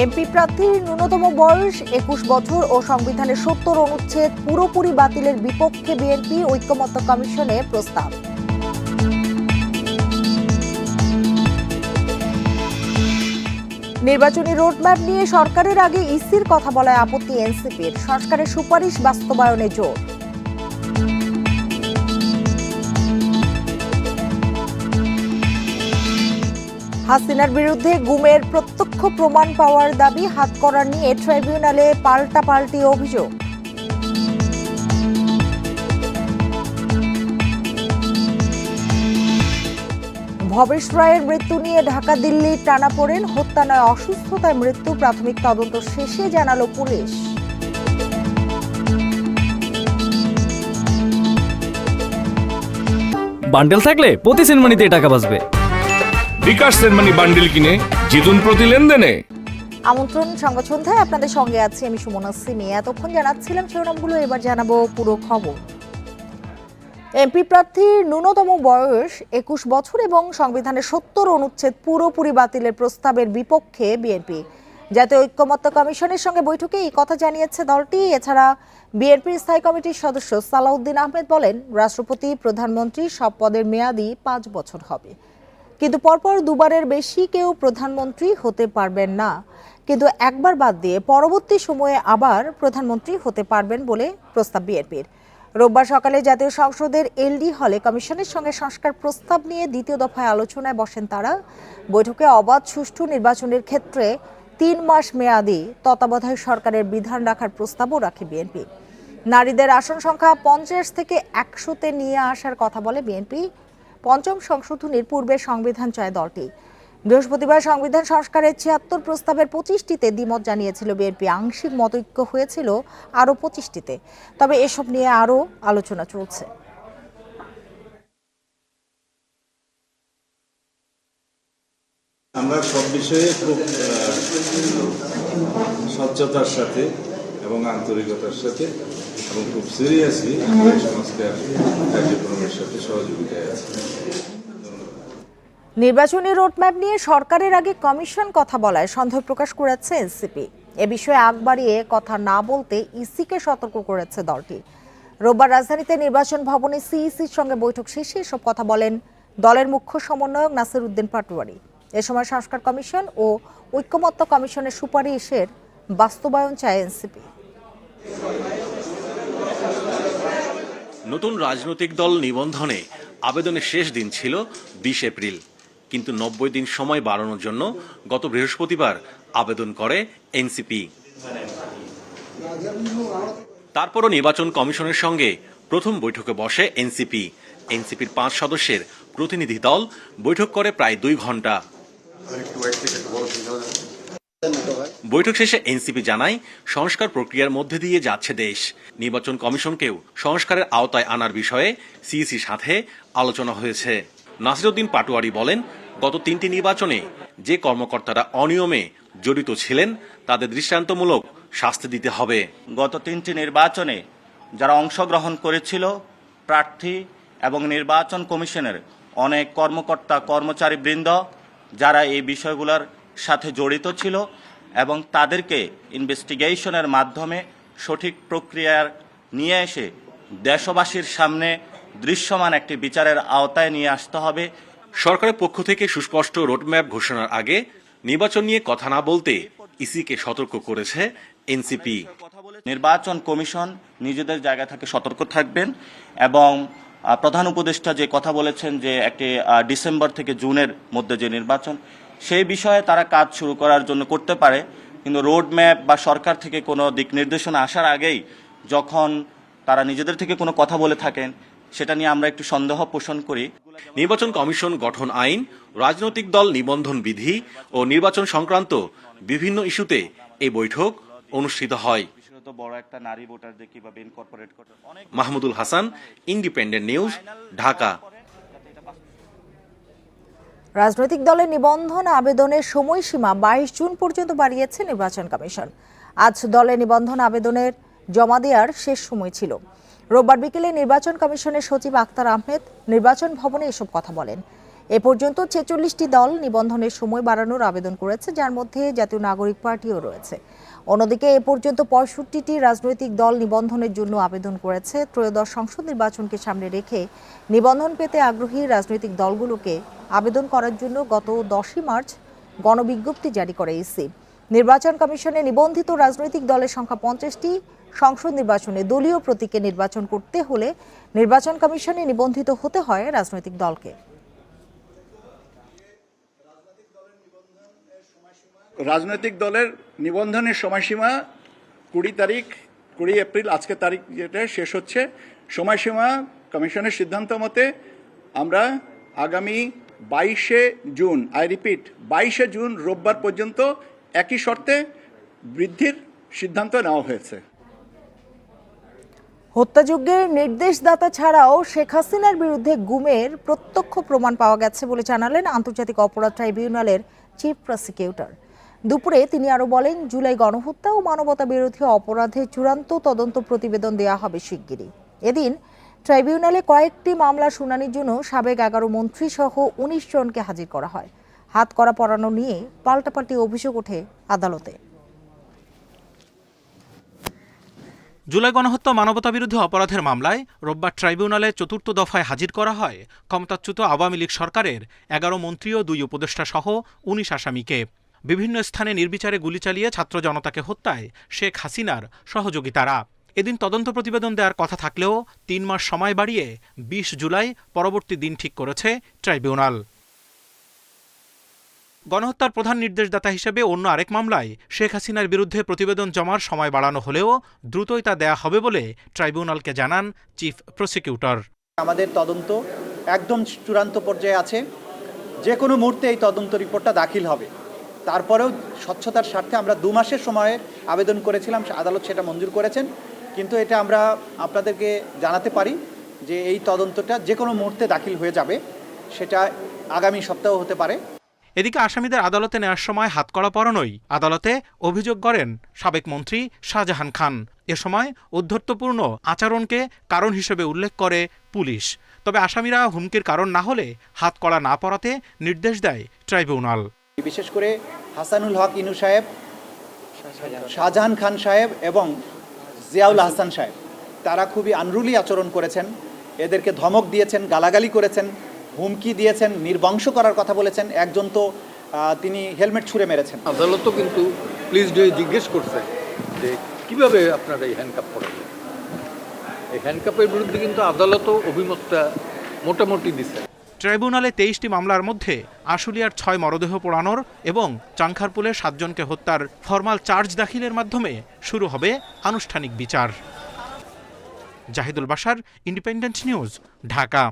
MP প্রার্থীর ন্যূনতম বয়স ২১ বছর ও সংবিধানের ৭০ অনুচ্ছেদ পুরোপুরি বাতিলের বিপক্ষে বিএনপি ঐকমত্য কমিশনে প্রস্তাব। নির্বাচনী রোডম্যাপ নিয়ে সরকারের আগে ইসির কথা বলায় আপত্তি এনসিপির, সংস্কারের সুপারিশ বাস্তবায়নে জোর। হাসিনার বিরুদ্ধে গুমের প্রত্যক্ষ প্রমাণ পাওয়ার দাবি হাতকড়া নিয়ে ট্রাইব্যুনালে পাল্টাপাল্টি অভিযোগ। ভবেশ রায়ের মৃত্যু নিয়ে ঢাকা দিল্লির টানাপোড়েন, হত্যা নয় অসুস্থতায় মৃত্যু, প্রাথমিক তদন্ত শেষে জানালো পুলিশ। বান্ডেল থাকলে প্রতি সেনমানিতে টাকা বাঁচবে। বিকাশ সেনমানি বান্ডেল কিনে জিতুন প্রতি লেনদেনে। আমন্ত্রণ সংবাদ সন্ধ্যায়, আপনাদের সঙ্গে আছি আমি সুমনা সিমি। এতক্ষণ জানাচ্ছিলাম শিরোনামগুলো, এবার জানাবো পুরো খবর। এমপি প্রার্থীর ন্যূনতম বয়স ২১ বছর এবং সংবিধানের ৭০ অনুচ্ছেদ পুরোপুরি বাতিলের প্রস্তাবের বিপক্ষে বিএনপি। জাতীয় ঐকমত্য কমিশনের সঙ্গে বৈঠকে এই কথা জানিয়েছে দলটি। এছাড়া বিএনপির স্থায়ী কমিটির সদস্য সালাউদ্দিন আহমেদ বলেন, রাষ্ট্রপতি প্রধানমন্ত্রী সব পদের মেয়াদি ৫ বছর হবে, কিন্তু পরপর দুবারের বেশি কেউ প্রধানমন্ত্রী হতে পারবেন না, কিন্তু একবার বাদ দিয়ে পরবর্তী সময়ে আবার প্রধানমন্ত্রী হতে পারবেন বলে প্রস্তাব বিএনপির। রোববার সকালে জাতীয় সংসদের এলডি হলে কমিশনের সঙ্গে সংস্কার প্রস্তাব নিয়ে দ্বিতীয় দফায় আলোচনায় বসেন তারা। বৈঠকে অবাধ সুষ্ঠু নির্বাচনের ক্ষেত্রে ৩ মাস মেয়াদি তত্ত্বাবধায়ক সরকারের বিধান রাখার প্রস্তাবও রাখে বিএনপি। নারীদের আসন সংখ্যা ৫০ থেকে ১০০-তে নিয়ে আসার কথা বলে বিএনপি। পঞ্চম সংশোধনীর পূর্বে সংবিধান চায় দলটি। বৃহস্পতিবার সংবিধান সংস্কারের ৭৬ প্রস্তাবের ২৫টিতে দ্বিমত জানিয়েছিল বিএনপি। আংশিক মতৈক্য হয়েছিল আরও ২৫টিতে। তবে এসব নিয়ে আরও আলোচনা চলছে। আমরা সব বিষয়ে খুব স্বচ্ছতার সাথে এবং আন্তরিকতার সাথে এবং খুব সিরিয়াসলি আমরা এই সংস্কার কার্যক্রমের সাথে সহযোগিতায় আছি। নির্বাচনী রোডম্যাপ নিয়ে সরকারের আগে কমিশন কথা বলায় সন্দেহ প্রকাশ করেছে এনসিপি। এ বিষয়ে আগ বাড়িয়ে কথা না বলতে ইসিকে সতর্ক করেছে দলটি। রোববার রাজধানীতে নির্বাচন ভবনে সিইসির সঙ্গে বৈঠক শেষে এসব কথা বলেন দলের মুখ্য সমন্বয়ক নাসির উদ্দিন পাটোয়ারি। এ সময় সংস্কার কমিশন ও ঐকমত্য কমিশনের সুপারিশের বাস্তবায়ন চায় এনসিপি। নতুন রাজনৈতিক দল নিবন্ধনে আবেদনের শেষ দিন ছিল ২০ এপ্রিল, কিন্তু ৯০ দিন সময় বাড়ানোর জন্য গত বৃহস্পতিবার আবেদন করে এনসিপি। তারপরও নির্বাচন কমিশনের সঙ্গে প্রথম বৈঠকে বসে এনসিপি। এনসিপির ৫ সদস্যের প্রতিনিধি দল বৈঠক করে প্রায় ২ ঘন্টা। বৈঠক শেষে এনসিপি জানায়, সংস্কার প্রক্রিয়ার মধ্যে দিয়ে যাচ্ছে দেশ। নির্বাচন কমিশনকেও সংস্কারের আওতায় আনার বিষয়ে সিইসির সাথে আলোচনা হয়েছে। নাসির উদ্দিন পাটোয়ারি বলেন, গত ৩টি নির্বাচনে যে কর্মকর্তারা অনিয়মে জড়িত ছিলেন তাদের দৃষ্টান্তমূলক শাস্তি দিতে হবে। গত 3টি নির্বাচনে যারা অংশগ্রহণ করেছিল, প্রার্থী এবং নির্বাচন কমিশনের অনেক কর্মকর্তা কর্মচারীবৃন্দ যারা এই বিষয়গুলোর সাথে জড়িত ছিল এবং তাদেরকে ইনভেস্টিগেশনের মাধ্যমে সঠিক প্রক্রিয়ার নিয়ে এসে দেশবাসীর সামনে দৃশ্যমান একটি বিচারের আওতায় নিয়ে আসতে হবে। সরকারের পক্ষ থেকে সুস্পষ্ট রোডম্যাপ ঘোষণার আগে নির্বাচন নিয়ে কথা না বলতে ইসিকে সতর্ক করেছে এনসিপি। নির্বাচন কমিশন নিজেদের জায়গা থেকে সতর্ক থাকবেন এবং প্রধান উপদেষ্টা যে কথা বলেছেন যে একটি ডিসেম্বর থেকে জুনের মধ্যে যে নির্বাচন, সেই বিষয়ে তারা কাজ শুরু করার জন্য করতে পারে, কিন্তু রোডম্যাপ বা সরকার থেকে কোনো দিক নির্দেশনা আসার আগেই যখন তারা নিজেদের থেকে কোনো কথা বলে থাকেন, সেটা নিয়ে আমরা একটু সন্দেহ পোষণ করি। নির্বাচন কমিশন গঠন আইন, রাজনৈতিক দল নিবন্ধন বিধি ও নির্বাচন সংক্রান্ত বিভিন্ন ইস্যুতে এই বৈঠক অনুষ্ঠিত হয়। Mahmudul Hasan, independent news, Dhaka. রাজনৈতিক দলের নিবন্ধন আবেদনের সময়সীমা ২২ জুন পর্যন্ত বাড়িয়েছে নির্বাচন কমিশন। আজ দলের নিবন্ধন আবেদনের জমা দেওয়ার শেষ সময় ছিল। রোববার বিকেলে নির্বাচন কমিশনের সচিব আক্তার আহমেদ নির্বাচন ভবনে এসব কথা বলেন। এ পর্যন্ত 46টি দল নিবন্ধনের সময় বাড়ানোর আবেদন করেছে, যার মধ্যে জাতীয় নাগরিক পার্টিও রয়েছে। অন্যদিকে এ পর্যন্ত 65টি রাজনৈতিক দল নিবন্ধনের জন্য আবেদন করেছে। ত্রয়োদশ সংসদ নির্বাচনকে সামনে রেখে নিবন্ধন পেতে আগ্রহী রাজনৈতিক দলগুলোকে আবেদন করার জন্য গত 10ই মার্চ গণবিজ্ঞপ্তি জারি করে ইসি। নির্বাচন কমিশনে নিবন্ধিত রাজনৈতিক দলের সংখ্যা 50টি। সংসদ নির্বাচনে দলীয় প্রতীকে নির্বাচন করতে হলে নির্বাচন কমিশনে নিবন্ধিত হতে হয় রাজনৈতিক দলকে। রাজনৈতিক দলের নিবন্ধনের সময়সীমা 20 এপ্রিল, আজকে তারিখ যেটা শেষ হচ্ছে। সময়সীমা কমিশনের সিদ্ধান্ত মতে আমরা আগামী 22শে জুন, আই রিপিট 22শে জুন রোববার পর্যন্ত একই শর্তে বৃদ্ধির সিদ্ধান্ত নেওয়া হয়েছে। হত্যাযজ্ঞের নির্দেশদাতা ছাড়াও শেখ হাসিনার বিরুদ্ধে গুমের প্রত্যক্ষ প্রমাণ পাওয়া গেছে বলে জানালেন আন্তর্জাতিক অপরাধ ট্রাইব্যুনালের চিফ প্রসিকিউটর। দুপুরে তিনি আরো বলেন, জুলাই গণহত্যা ও মানবতা বিরোধী অপরাধে চূড়ান্ত তদন্ত প্রতিবেদন দেওয়া হবে শিগগিরই। এদিন ট্রাইব্যুনালে কয়েকটি মামলার শুনানির জন্য সাবেক 11 মন্ত্রী সহ 19 জনকে হাজির করা হয়। হাত করা পরানো নিয়ে পাল্টাপাল্টি অভিযোগ ওঠে আদালতে। জুলাই গণহত্যা মানবতা বিরোধী অপরাধের মামলায় রোববার ট্রাইব্যুনালে 4র্থ দফায় হাজির করা হয় ক্ষমতাচ্যুত আওয়ামী লীগ সরকারের 11 মন্ত্রী ও 2 উপদেষ্টা সহ 19 আসামিকে। বিভিন্ন স্থানে নির্বিচারে গুলি চালিয়ে ছাত্র জনতাকে হত্যায় শেখ হাসিনার সহযোগিতারা। এদিন তদন্ত প্রতিবেদন দেওয়ার কথা থাকলেও 3 মাস সময় বাড়িয়ে 20 জুলাই পরবর্তী দিন ঠিক করেছে ট্রাইব্যুনাল। গণহত্যার প্রধান নির্দেশদাতা হিসেবে অন্য আরেক মামলায় শেখ হাসিনার বিরুদ্ধে প্রতিবেদন জমার সময় বাড়ানো হলেও দ্রুতই তা দেয়া হবে বলে ট্রাইব্যুনালকে জানান চিফ প্রসিকিউটর। আমাদের তদন্ত একদম চূড়ান্ত পর্যায়ে আছে। যে কোনো মুহূর্তে এই তদন্ত রিপোর্টটা দাখিল হবে। তারপরেও স্বচ্ছতার স্বার্থে আমরা 2 মাসের সময়ে আবেদন করেছিলাম, আদালত সেটা মঞ্জুর করেছেন। কিন্তু এটা আমরা আপনাদেরকে জানাতে পারি যে এই তদন্তটা যে কোনো মুহূর্তে দাখিল হয়ে যাবে, সেটা আগামী সপ্তাহ হতে পারে। এদিকে আসামিদের আদালতে নেওয়ার সময় হাতকড়া পরানোই আদালতে অভিযোগ করেন সাবেক মন্ত্রী শাহজাহান খান। এ সময় ঔদ্ধত্যপূর্ণ আচরণকে কারণ হিসেবে উল্লেখ করে পুলিশ। তবে আসামিরা হুমকির কারণ না হলে হাতকড়া না পরাতে নির্দেশ দেয় ট্রাইব্যুনাল। বিশেষ করে হাসানুল হক ইনু সাহেব, শাহজাহান খান সাহেব এবং জিয়াউল হাসান সাহেব, তারা খুবই আনরুলি আচরণ করেছেন। এদেরকে ধমক দিয়েছেন, গালাগালি করেছেন, হুমকি দিয়েছেন, নির্বংশ করার কথা বলেছেন। একজন তো তিনি হেলমেট ছুঁড়ে মেরেছেন। আদালতও কিন্তু পুলিশ দিয়ে জিজ্ঞেস করছে যে কিভাবে আপনারা এই হ্যান্ডকাপ করাবেন। এই হ্যান্ডকাপের বিরুদ্ধে কিন্তু আদালতও অভিমতটা মোটামুটি দিচ্ছে। ট্রাইব্যুনালে 23টি মামলার মধ্যে আশুলিয়ার 6 মরদেহ পোড়ানোর এবং চাংখারপুলে 7 জনকে হত্যার ফরমাল চার্জ দাখিলের মাধ্যমে শুরু হবে আনুষ্ঠানিক বিচার। Zahidul Bashar, independent news, Dhaka.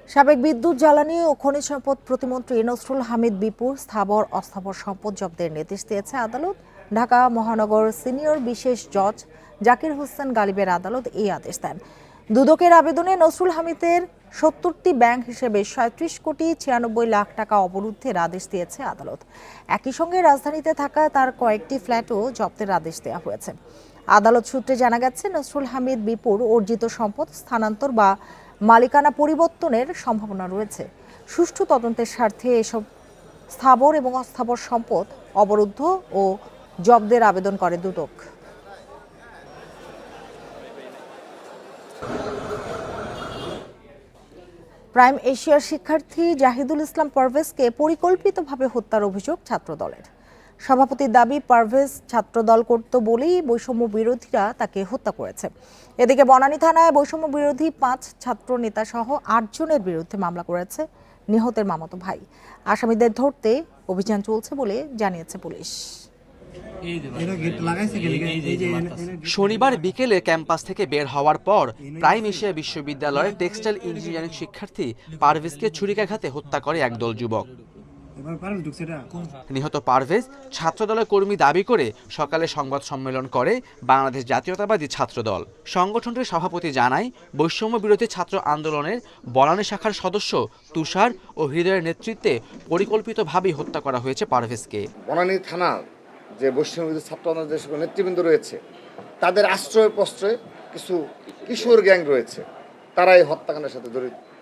সাবেক বিদ্যুৎ, জ্বালানি ও খনিজ সম্পদ প্রতিমন্ত্রী নসরুল হামিদ বিপুর স্থাবর অস্থাবর সম্পদ জব্দের নির্দেশ দিয়েছে আদালত। ঢাকা মহানগর সিনিয়র বিশেষ জজ জাকির হোসেন গালিবের আদালত এই আদেশ দেন। দুদকের আবেদনে নসরুল হামিদের 70টি ব্যাংক হিসেবে 37,96,00,000 টাকা অবরুদ্ধের আদেশ দিয়েছে আদালত। একই সঙ্গে রাজধানীতে থাকা তার কয়েকটি ফ্ল্যাটও জব্দের আদেশ দেওয়া হয়েছে। আদালত সূত্রে জানা গেছে, নসরুল হামিদ বিপুর অর্জিত সম্পদ স্থানান্তর বা মালিকানা পরিবর্তনের সম্ভাবনা রয়েছে। সুষ্ঠু তদন্তের স্বার্থে এসব স্থাবর এবং অস্থাবর সম্পদ অবরুদ্ধ ও জব্দের আবেদন করে দুদক। প্রাইম এশিয়ার শিক্ষার্থী জাহিদুল ইসলাম পারভেজকে পরিকল্পিতভাবে হত্যার অভিযোগ ছাত্রদলের। সভাপতির দাবি, পারভেজ ছাত্রদল করত বলেই বৈষম্য বিরোধীরা তাকে হত্যা করেছে। এদিকে বনানী থানায় বৈষম্য বিরোধী 5 ছাত্র নেতা সহ 8 জনের বিরুদ্ধে মামলা করেছে নিহতের মামাতো ভাই। আসামিদের ধরতে অভিযান চলছে বলে জানিয়েছে পুলিশ। শনিবার বিকেলে ক্যাম্পাস থেকে বের হওয়ার পর প্রাইম এশিয়া বিশ্ববিদ্যালয়ের টেক্সটাইল ইঞ্জিনিয়ারিং শিক্ষার্থী পারভেজকে ছুরিকাঘাতে হত্যা করে একদল যুবক। নিহত পারভেজ ছাত্রদলের কর্মী দাবি করে সকালে সংবাদ সম্মেলন করে বাংলাদেশ জাতীয়তাবাদী ছাত্রদল। সংগঠনটির সভাপতি জানায়, বৈষম্য বিরোধী ছাত্র আন্দোলনের বনানী শাখার সদস্য তুষার ও হৃদয়ের নেতৃত্বে পরিকল্পিতভাবেই হত্যা করা হয়েছে পারভেজকে। বনানী থানার যে বৈষম্য বিরোধী ছাত্র আন্দোলনের যে সকল নেতৃবৃন্দ রয়েছে, তাদের আশ্রয় প্রশ্রয়ে কিছু কিশোর গ্যাং রয়েছে, তারা এই হত্যাকাণ্ডের সাথে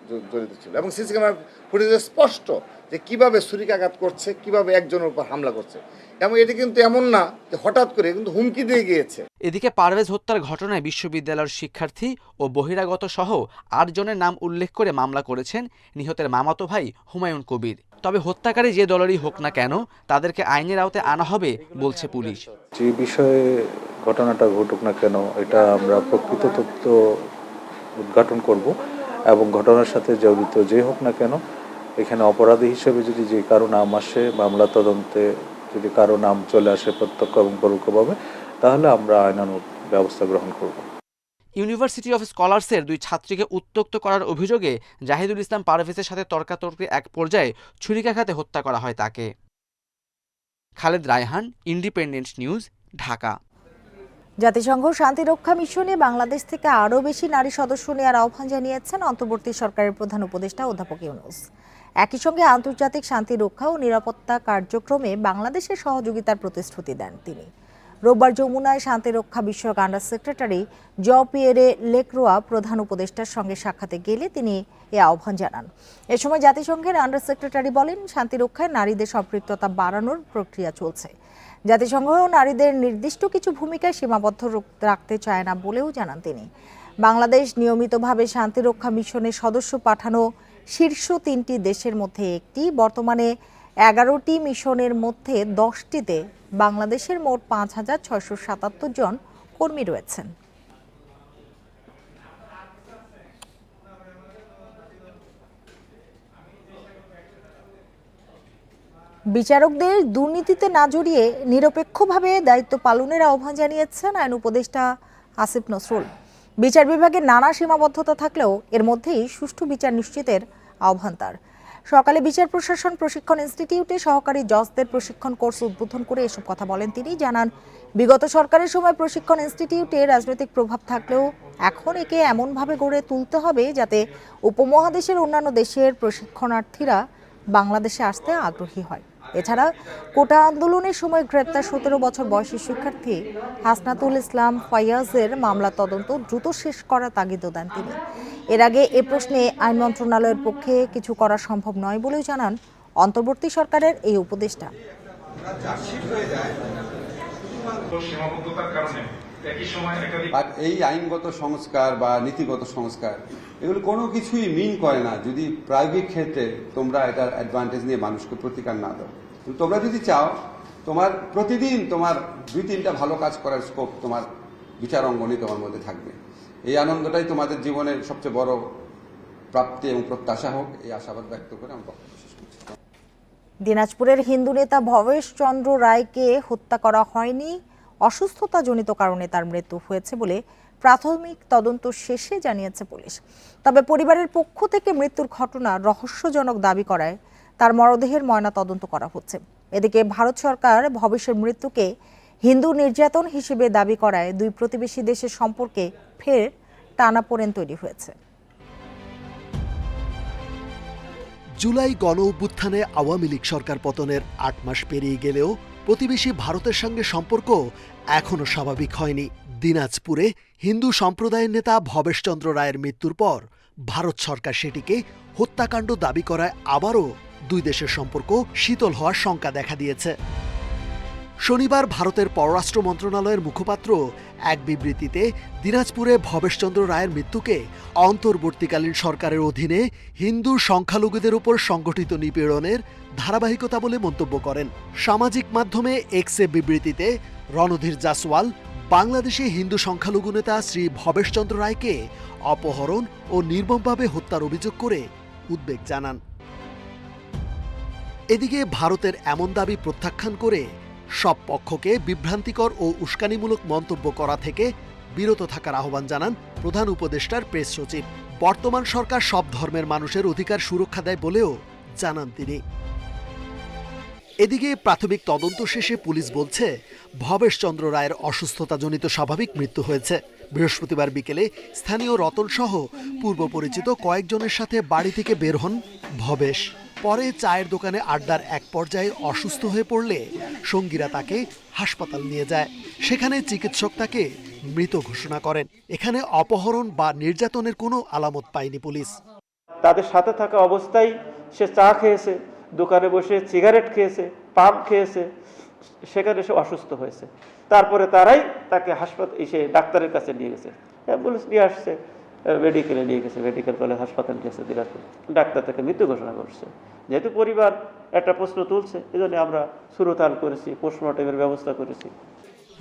জড়িত ছিল এবং সিসি ক্যামেরা ফুটেজে স্পষ্ট যে কিভাবে ছুরিকাঘাত করছে, কিভাবে একজনের উপর হামলা করছে। এবং এটি কিন্তু এমন না যে হঠাৎ করে, কিন্তু হুমকি দিয়ে গিয়েছে। এদিকে পারভেজ হত্যার ঘটনায় বিশ্ববিদ্যালয়ের শিক্ষার্থী ও বহিরাগত সহ 8 জনের নাম উল্লেখ করে মামলা করেছেন নিহতের মামাতো ভাই হুমায়ুন কবির। তবে হত্যাকারী যে দলেরই হোক না কেন, তাদেরকে আইনের আওতায় আনা হবে বলছে পুলিশ। যে বিষয়ে ঘটনাটা ঘটুক না কেন, এটা আমরা প্রকৃত তথ্য উদ্ঘাটন করব এবং ঘটনার সাথে জড়িত যে হোক না কেন, এখানে অপরাধী হিসেবে যদি যে কারো নাম আসে, মামলা তদন্তে যদি কারো নাম চলে আসে প্রত্যক্ষ এবং পরোক্ষভাবে, তাহলে আমরা আইনানুগ ব্যবস্থা গ্রহণ করব। ইউনিভার্সিটি অফ স্কলার্সের 2 ছাত্রীকে উত্ত্যক্ত করার অভিযোগে জাহিদুল ইসলাম পারভেজের সাথে তর্কাতর্কির এক পর্যায়ে ছুরিকাঘাতে হত্যা করা হয় তাকে। Khaled Raihan, independent news, Dhaka. জাতিসংঘ শান্তিরক্ষা মিশনে বাংলাদেশ থেকে আরও বেশি নারী সদস্য নেওয়ার আহ্বান জানিয়েছেন অন্তর্বর্তী সরকারের প্রধান উপদেষ্টা অধ্যাপক ইউনূস। একই সঙ্গে আন্তর্জাতিক শান্তি রক্ষা ও নিরাপত্তা কার্যক্রমে বাংলাদেশের সহযোগিতার প্রতিশ্রুতি দেন তিনি। রোববার যমুনায় শান্তিরক্ষা বিষয়ক আন্ডার সেক্রেটারি জঁ-পিয়েরে লেক্রোয়া প্রধান উপদেষ্টার সঙ্গে সাক্ষাতে গেলে তিনি এ আহ্বান জানান। এ সময় জাতিসংঘের আন্ডার সেক্রেটারি বলেন, শান্তিরক্ষায় নারীদের সম্পৃক্ততা বাড়ানোর প্রক্রিয়া চলছে। জাতিসংঘ নারীদের নির্দিষ্ট কিছু ভূমিকায় সীমাবদ্ধ রাখতে চায় না বলেও জানান তিনি। বাংলাদেশ নিয়মিতভাবে শান্তিরক্ষা মিশনের সদস্য পাঠানো শীর্ষ 3টি দেশের মধ্যে একটি। বর্তমানে 11টি মিশনের মধ্যে 10টিতে বাংলাদেশের মোট 5,677 জন কর্মী রয়েছেন। বিচারকদের দুর্নীতিতে না জড়িয়ে নিরপেক্ষভাবে দায়িত্ব পালনের আহ্বান জানিয়েছেন আইন উপদেষ্টা আসিফ নজরুল। বিচার বিভাগে নানা সীমাবদ্ধতা থাকলেও এর মধ্যেই সুষ্ঠু বিচার নিশ্চিতের আহ্বান তার। সকালে বিচার প্রশাসন প্রশিক্ষণ ইনস্টিটিউটে সহকারী জজদের প্রশিক্ষণ কোর্স উদ্বোধন করে এসব কথা বলেন তিনি। জানান, বিগত সরকারের সময় প্রশিক্ষণ ইনস্টিটিউটে রাজনৈতিক প্রভাব থাকলেও এখন একে এমনভাবে গড়ে তুলতে হবে যাতে উপমহাদেশের অন্যান্য দেশের প্রশিক্ষণার্থীরা বাংলাদেশে আসতে আগ্রহী হয়। এছাড়া কোটা আন্দোলনের সময় গ্রেপ্তার 17 বছর বয়সী শিক্ষার্থী হাসনাতুল ইসলাম ফাইয়াজের মামলা তদন্ত দ্রুত শেষ করার তাগিদও দেন তিনি। এর আগে এ প্রশ্নে আইন মন্ত্রণালয়ের পক্ষে কিছু করা সম্ভব নয় বলেও জানান অন্তর্বর্তী সরকারের এই উপদেষ্টা। আর এই আইনগত সংস্কার বা নীতিগত সংস্কার এগুলো কোনো কিছুই মিন করে না যদি প্রায়োগিক ক্ষেত্রে তোমরা এটার অ্যাডভান্টেজ নিয়ে মানুষকে প্রতিকার না দাও। তোমরা যদি চাও তোমার প্রতিদিন তোমার 2-3টা ভালো কাজ করার স্কোপ তোমার বিচার অঙ্গনে তোমার মধ্যে থাকবে। এই আনন্দটাই তোমাদের জীবনের সবচেয়ে বড় প্রাপ্তি এবং প্রত্যাশা হোক, এই আশাবাদ ব্যক্ত করে আমি বক্তব্য শেষ করছি। দিনাজপুরের হিন্দু নেতা ভবেশ চন্দ্র রায়কে হত্যা করা হয়নি, অসুস্থতাজনিত কারণে তার মৃত্যু হয়েছে বলে প্রাথমিক তদন্ত শেষে জানিয়েছে পুলিশ। তবে পরিবারের পক্ষ থেকে মৃত্যুর ঘটনা রহস্যজনক দাবি করায় তার মরদেহের ময়না তদন্ত করা হচ্ছে। এদিকে ভারত সরকার ভবেশের মৃত্যুকে হিন্দু নির্যাতন হিসেবে দাবি করায় 2 প্রতিবেশী দেশের সম্পর্কে ফের টানাপোড়েন তৈরি হয়েছে। জুলাই গণ অভ্যুত্থানে আওয়ামী লীগ সরকার পতনের 8 মাস পেরিয়ে গেলেও প্রতিবেশী ভারতের সঙ্গে সম্পর্ক এখনো স্বাভাবিক হয়নি। দিনাজপুরে হিন্দু সম্প্রদায়ের নেতা ভবেশ চন্দ্র রায়ের মৃত্যুর পর ভারত সরকার সেটিকে হত্যাকাণ্ড দাবি করায় আবারও 2 দেশের সম্পর্ক শীতল হওয়ার শঙ্কা দেখা দিয়েছে। শনিবার ভারতের পররাষ্ট্র মন্ত্রণালয়ের মুখপাত্র এক বিবৃতিতে দিনাজপুরে ভবেশ চন্দ্র রায়ের মৃত্যুকে অন্তর্বর্তীকালীন সরকারের অধীনে হিন্দু সংখ্যালঘুদের উপর সংগঠিত নিপীড়নের ধারাবাহিকতা বলে মন্তব্য করেন। সামাজিক মাধ্যমে এক্সে বিবৃতিতে রণধীর জাসওয়াল বাংলাদেশে হিন্দু সংখ্যালঘু নেতা শ্রী ভবেশ চন্দ্র রায়কে অপহরণ ও নির্মমভাবে হত্যার অভিযোগ করে উদ্বেগ জানান। এদিকে ভারতের এমন দাবি প্রত্যাখ্যান করে সব পক্ষকে বিভ্রান্তিকর ও উস্কানিমূলক মন্তব্য করা থেকে বিরত থাকার আহ্বান জানান প্রধান উপদেষ্টার প্রেস সচিব। বর্তমান সরকার সব ধর্মের মানুষের অধিকার সুরক্ষা দেয় বলেও জানান তিনি। এদিকে প্রাথমিক তদন্ত শেষে পুলিশ বলছে ভবেশ চন্দ্র রায়ের অসুস্থতাজনিত স্বাভাবিক মৃত্যু হয়েছে। বৃহস্পতিবার বিকেলে স্থানীয় রতন সহ পূর্ব পরিচিত কয়েকজনের সাথে বাড়ি থেকে বের হন ভবেশ। পরে চায়ের দোকানে আড্ডার এক পর্যায়ে অসুস্থ হয়ে পড়লে সঙ্গীরা তাকে হাসপাতাল নিয়ে যায়। সেখানে চিকিৎসক তাকে মৃত ঘোষণা করেন। এখানে অপহরণ বা নির্যাতনের কোনো আলামত পায়নি পুলিশ। তাদের সাথে থাকা অবস্থায় সে চা খেয়েছে, দোকানে বসে সিগারেট খেয়েছে, পান খেয়েছে, সেখানে সে অসুস্থ হয়েছে। তারপরে তারাই তাকে ডাক্তারের কাছে নিয়ে গেছে, অ্যাম্বুলেন্স নিয়ে আসছে, মেডিকেলে নিয়ে গেছে, মেডিকেল কলেজ হাসপাতাল গেছে, দিনাজপুর ডাক্তার তাকে মৃত্যু ঘোষণা করছে। যেহেতু পরিবার একটা প্রশ্ন তুলছে, এই জন্য আমরা সুরতাল করেছি, পোস্টমর্টমের ব্যবস্থা করেছি।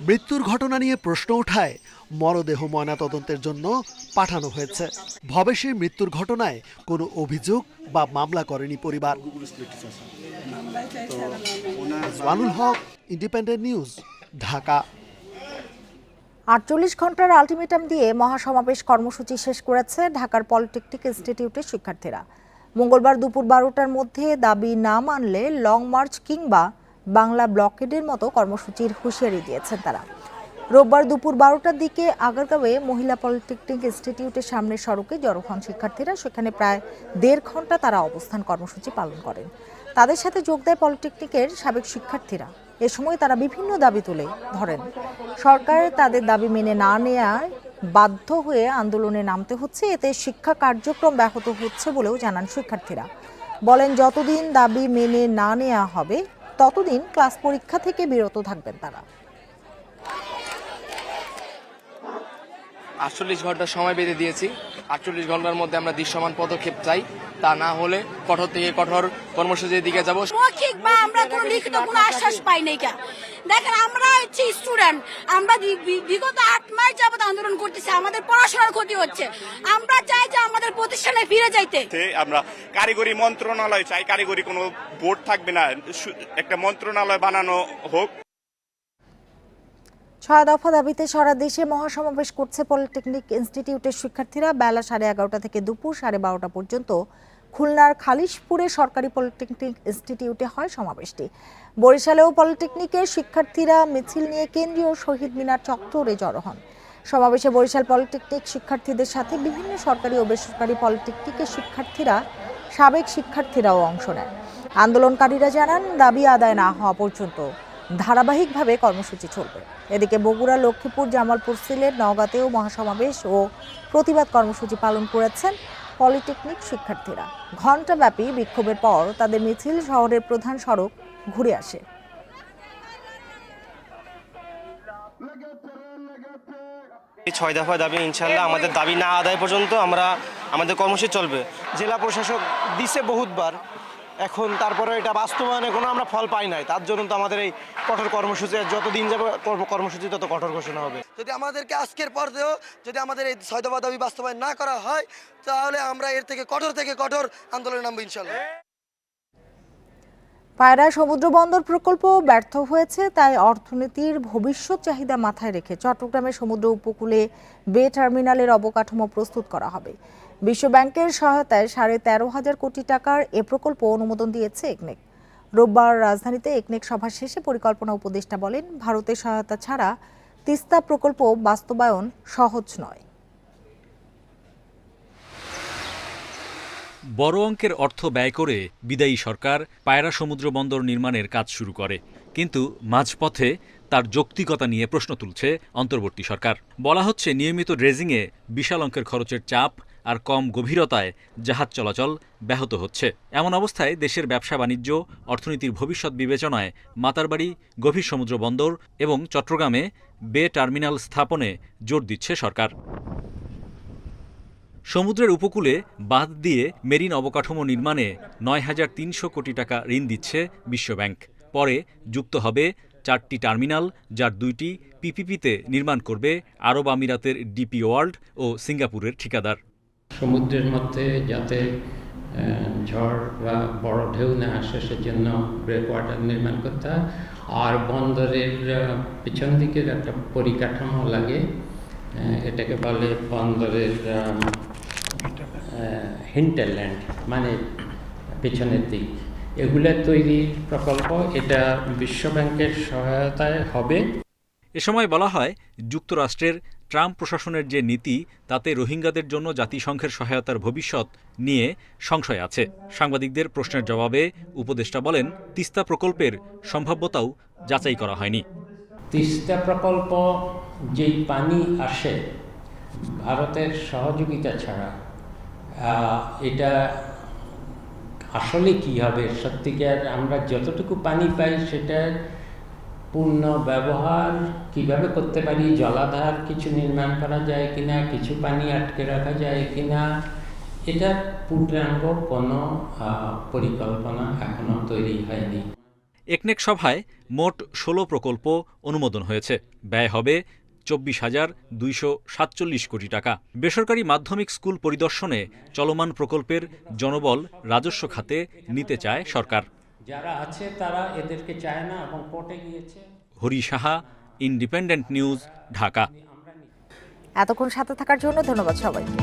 মৃত্যুর ঘটনা নিয়ে প্রশ্ন ওঠায় মরদেহ ময়নাতদন্তের জন্য পাঠানো হয়েছে। ভবেশের মৃত্যুর ঘটনায় কোনো অভিযোগ বা মামলা করেনি পরিবার। ওয়ানুল হক, ইন্ডিপেন্ডেন্ট নিউজ, ঢাকা। 48 ঘন্টার আলটিমেটাম দিয়ে মহাসমাবেশ কর্মসূচি শেষ করেছে ঢাকার পলিটেকনিক ইনস্টিটিউটের শিক্ষার্থীরা। মঙ্গলবার দুপুর 12টার মধ্যে দাবি না মানলে লং মার্চ কিংবা বাংলা ব্লকেডের মতো কর্মসূচির হুঁশিয়ারি দিয়েছেন তারা। রোববার দুপুর 12টার দিকে আগারগাঁওয়ে মহিলা পলিটেকনিক ইনস্টিটিউটের সামনের সড়কে জড়ো হন শিক্ষার্থীরা। সেখানে প্রায় 1.5 ঘন্টা তারা অবস্থান কর্মসূচি পালন করেন। তাদের সাথে যোগ দেয় পলিটেকনিকের সাবেক শিক্ষার্থীরা। এ সময় তারা বিভিন্ন দাবি তুলে ধরেন। সরকার তাদের দাবি মেনে না নেওয়ায় বাধ্য হয়ে আন্দোলনে নামতে হচ্ছে। এতে শিক্ষা কার্যক্রম ব্যাহত হচ্ছে বলেও জানান শিক্ষার্থীরা। বলেন, যতদিন দাবি মেনে না নেওয়া হবে ততদিন ক্লাস পরীক্ষা থেকে বিরত থাকবেন তারা। 48 ঘন্টা সময় বেঁধে দিয়েছি। 48 ঘন্টার মধ্যে আমরা দৃশ্যমান পদক্ষেপ চাই। তা না হলে কঠোর থেকে কঠোর কর্মসূচির দিকে যাব। মৌখিক বা আমরা কোনো লিখিত কোনো আশ্বাস পাই নাই। দেখেন, আমরা হচ্ছে স্টুডেন্ট, আমরা বিগত 8 মাস যাবত আন্দোলন করতেছি, আমাদের পড়াশোনার ক্ষতি হচ্ছে। আমরা চাই যে আমাদের প্রতিষ্ঠানে ফিরে যাইতে। আমরা কারিগরি মন্ত্রণালয় চাই, কারিগরি কোনো বোর্ড থাকবে না, একটা মন্ত্রণালয় বানানো হোক। 6 দফা দাবিতে সারা দেশে মহাসমাবেশ করছে পলিটেকনিক ইনস্টিটিউটের শিক্ষার্থীরা। বেলা 11:30 থেকে দুপুর 12:30 পর্যন্ত খুলনার খালিশপুরে সরকারি পলিটেকনিক ইনস্টিটিউটে হয় সমাবেশটি। বরিশালেও পলিটেকনিকের শিক্ষার্থীরা মিছিল নিয়ে কেন্দ্রীয় শহীদ মিনার চত্বরে জড়ো হন। সমাবেশে বরিশাল পলিটেকনিক শিক্ষার্থীদের সাথে বিভিন্ন সরকারি ও বেসরকারি পলিটেকনিকের শিক্ষার্থীরা, সাবেক শিক্ষার্থীরাও অংশ নেন। আন্দোলনকারীরা জানান, দাবি আদায় না হওয়া পর্যন্ত ধারাবাহিকভাবে কর্মসূচি চলবে। এদিকে বগুড়া, লক্ষ্মীপুর, জামালপুর, সিলেট, নওগাঁতেও মহাসমাবেশ ও প্রতিবাদ কর্মসূচি পালন করেছেন পলিটেকনিক শিক্ষার্থীরা। ঘণ্টাব্যাপী বিক্ষোভের পর তাদের মিছিল শহরের প্রধান সড়ক ঘুরে আসে। 6 দফা দাবি, ইনশাল্লাহ আমাদের দাবি না আদায় পর্যন্ত আমাদের কর্মসূচি চলবে। জেলা প্রশাসক দিছে বহুতবার, এখন তারপরে এটা বাস্তবায়নে কোনো আমরা ফল পাই নাই। তার জন্য তো আমাদের এই কঠোর কর্মসূচি, যতদিন যাবে কর্মসূচি তত কঠোর ঘোষণা হবে। যদি আমাদেরকে আজকের পরেও যদি আমাদের এই 6 দফা দাবি বাস্তবায়ন না করা হয়, তাহলে আমরা এর থেকে কঠোর আন্দোলনে নামবো ইনশাল্লাহ। পায়রা সমুদ্র বন্দর প্রকল্প ব্যর্থ হয়েছে, তাই অর্থনীতির ভবিষ্যৎ চাহিদা মাথায় রেখে চট্টগ্রামের সমুদ্র উপকূলে বে টার্মিনালের অবকাঠামো প্রস্তুত করা হবে। বিশ্বব্যাংকের সহায়তায় 13,500 কোটি টাকার এ প্রকল্প অনুমোদন দিয়েছে একনেক। রোববার রাজধানীতে একনেক সভা শেষে পরিকল্পনা উপদেষ্টা বলেন, ভারতের সহায়তা ছাড়া তিস্তা প্রকল্প বাস্তবায়ন সহজ নয়। বড় অঙ্কের অর্থ ব্যয় করে বিদায়ী সরকার পায়রা সমুদ্র বন্দর নির্মাণের কাজ শুরু করে, কিন্তু মাঝপথে তার যৌক্তিকতা নিয়ে প্রশ্ন তুলছে অন্তর্বর্তী সরকার। বলা হচ্ছে, নিয়মিত ড্রেজিংয়ে বিশাল অঙ্কের খরচের চাপ আর কম গভীরতায় জাহাজ চলাচল ব্যাহত হচ্ছে। এমন অবস্থায় দেশের ব্যবসা বাণিজ্য, অর্থনীতির ভবিষ্যৎ বিবেচনায় মাতারবাড়ি গভীর সমুদ্র বন্দর এবং চট্টগ্রামে বে টার্মিনাল স্থাপনে জোর দিচ্ছে সরকার। সমুদ্রের উপকূলে বাঁধ দিয়ে মেরিন অবকাঠামো নির্মাণে 9,300 কোটি টাকা ঋণ দিচ্ছে বিশ্বব্যাংক। পরে যুক্ত হবে 4টি টার্মিনাল, যার 2টি পিপিপিতে নির্মাণ করবে আরব আমিরাতের ডিপি ওয়ার্ল্ড ও সিঙ্গাপুরের ঠিকাদার। সমুদ্রের মধ্যে যাতে ঝড় বা বড় ঢেউ না আসে, সেজন্য ব্রেকওয়াটার নির্মাণ করতে হয়। আর বন্দরের পিছন দিকের একটা পরিকাঠামো লাগে, এটাকে বলে বন্দরের হিন্টারল্যান্ড, মানে পিছনের দিক। এগুলা তৈরির প্রকল্প, এটা বিশ্বব্যাংকের সহায়তায় হবে। এ সময় বলা হয়, যুক্তরাষ্ট্রের ট্রাম্প প্রশাসনের যে নীতি, তাতে রোহিঙ্গাদের জন্য জাতিসংঘের সহায়তার ভবিষ্যৎ নিয়ে সংশয় আছে। সাংবাদিকদের প্রশ্নের জবাবে উপদেষ্টা বলেন, তিস্তা প্রকল্পের সম্ভাব্যতাও যাচাই করা হয়নি। তিস্তা প্রকল্প যেই পানি আসে ভারতের সহযোগিতা ছাড়া, এটা আসলে কি হবে, সত্যিকার আমরা যতটুকু পানি পাই সেটার পূর্ণ ব্যবহার কিভাবে করতে পারি, জলাধার কিছু নির্মাণ করা যায় কিনা, কিছু পানি আটকে রাখা যায় কিনা, এটার পূর্ণাঙ্গ কোনো পরিকল্পনা এখনো তৈরি হয়নি। একনেক সভায় মোট 16 প্রকল্প অনুমোদন হয়েছে। ব্যয় হবে 24,247 কোটি টাকা। বেসরকারি মাধ্যমিক স্কুল পরিদর্শনে চলমান প্রকল্পের জনবল রাজস্ব খাতে নিতে চায় সরকার। যারা আছে তারা এদেরকে চায় না এবং কোর্টে গিয়েছে। Hari Saha, independent news, Dhaka. এতক্ষণ সাথে থাকার জন্য ধন্যবাদ সবাইকে।